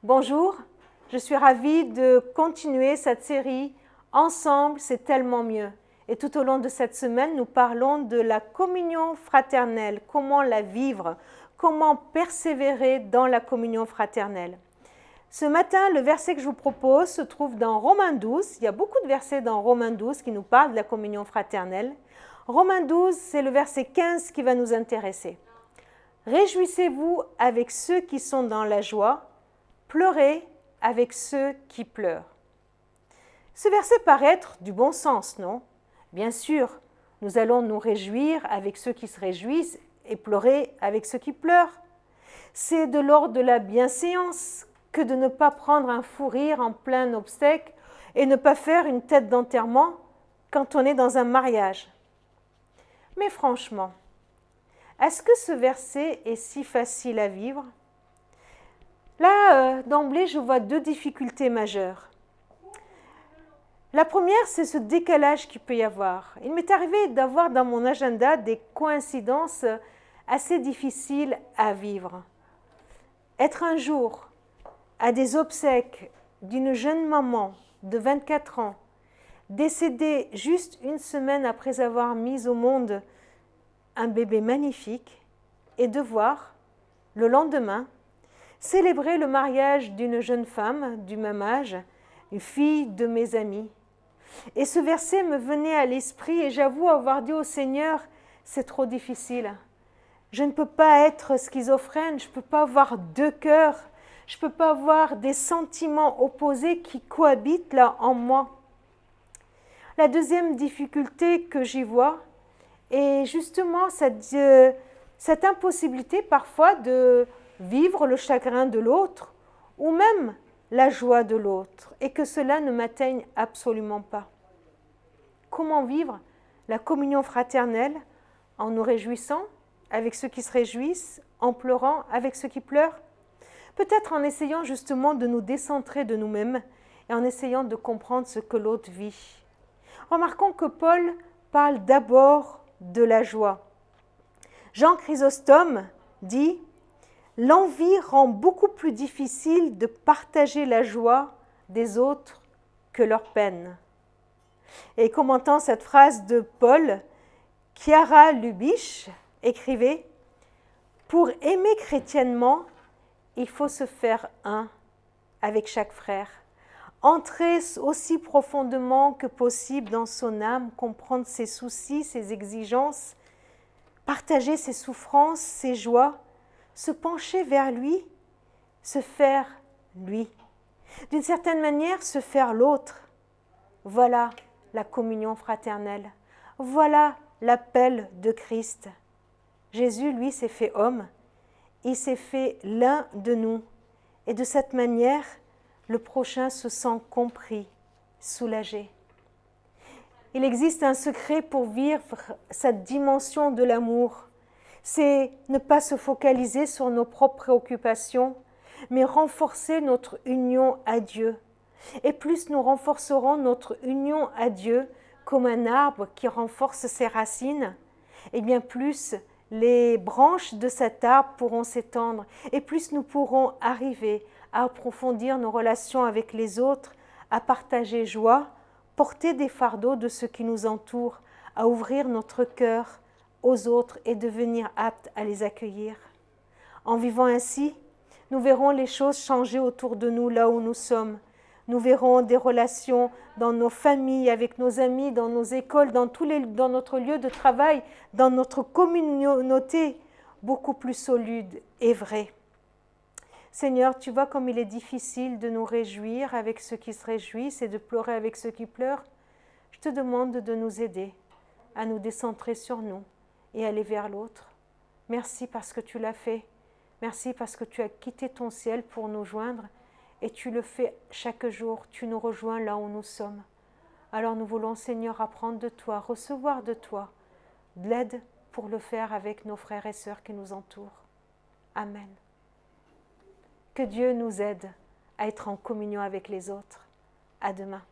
Bonjour, je suis ravie de continuer cette série « Ensemble, c'est tellement mieux ». Et tout au long de cette semaine, nous parlons de la communion fraternelle, comment la vivre, comment persévérer dans la communion fraternelle. Ce matin, le verset que je vous propose se trouve dans Romains 12. Il y a beaucoup de versets dans Romains 12 qui nous parlent de la communion fraternelle. Romains 12, c'est le verset 15 qui va nous intéresser. « Réjouissez-vous avec ceux qui sont dans la joie, pleurez avec ceux qui pleurent. » Ce verset paraît être du bon sens, non? Bien sûr, nous allons nous réjouir avec ceux qui se réjouissent et pleurer avec ceux qui pleurent. C'est de l'ordre de la bienséance que de ne pas prendre un fou rire en plein obsèque et ne pas faire une tête d'enterrement quand on est dans un mariage. Mais franchement, est-ce que ce verset est si facile à vivre? Là, d'emblée, je vois deux difficultés majeures. La première, c'est ce décalage qu'il peut y avoir. Il m'est arrivé d'avoir dans mon agenda des coïncidences assez difficiles à vivre. Être un jour à des obsèques d'une jeune maman de 24 ans, décédée juste une semaine après avoir mis au monde un bébé magnifique, et de voir, le lendemain, célébrer le mariage d'une jeune femme du même âge, une fille de mes amis. Et ce verset me venait à l'esprit et j'avoue avoir dit au Seigneur, c'est trop difficile. Je ne peux pas être schizophrène, je ne peux pas avoir deux cœurs, je ne peux pas avoir des sentiments opposés qui cohabitent là en moi. La deuxième difficulté que j'y vois est justement cette impossibilité parfois de vivre le chagrin de l'autre ou même la joie de l'autre et que cela ne m'atteigne absolument pas. Comment vivre la communion fraternelle en nous réjouissant avec ceux qui se réjouissent, en pleurant avec ceux qui pleurent? Peut-être en essayant justement de nous décentrer de nous-mêmes et en essayant de comprendre ce que l'autre vit. Remarquons que Paul parle d'abord de la joie. Jean Chrysostome dit « L'envie rend beaucoup plus difficile de partager la joie des autres que leur peine. » Et commentant cette phrase de Paul, Chiara Lubich écrivait « Pour aimer chrétiennement, il faut se faire un avec chaque frère, entrer aussi profondément que possible dans son âme, comprendre ses soucis, ses exigences, partager ses souffrances, ses joies, se pencher vers lui, se faire lui. D'une certaine manière, se faire l'autre. Voilà la communion fraternelle. Voilà l'appel de Christ. Jésus, lui, s'est fait homme. Il s'est fait l'un de nous. Et de cette manière, le prochain se sent compris, soulagé. Il existe un secret pour vivre cette dimension de l'amour. C'est ne pas se focaliser sur nos propres préoccupations, mais renforcer notre union à Dieu. Et plus nous renforcerons notre union à Dieu comme un arbre qui renforce ses racines, et bien plus les branches de cet arbre pourront s'étendre et plus nous pourrons arriver à approfondir nos relations avec les autres, à partager joie, porter des fardeaux de ceux qui nous entourent, à ouvrir notre cœur aux autres et devenir aptes à les accueillir. En vivant ainsi, nous verrons les choses changer autour de nous là où nous sommes. Nous verrons des relations dans nos familles, avec nos amis, dans nos écoles, dans notre lieu de travail, dans notre communauté, beaucoup plus solides et vraies. Seigneur, tu vois comme il est difficile de nous réjouir avec ceux qui se réjouissent et de pleurer avec ceux qui pleurent. Je te demande de nous aider à nous décentrer sur nous et aller vers l'autre. Merci parce que tu l'as fait. Merci parce que tu as quitté ton ciel pour nous joindre. Et tu le fais chaque jour, tu nous rejoins là où nous sommes. Alors nous voulons, Seigneur, apprendre de toi, recevoir de toi, de l'aide pour le faire avec nos frères et sœurs qui nous entourent. Amen. Que Dieu nous aide à être en communion avec les autres. À demain.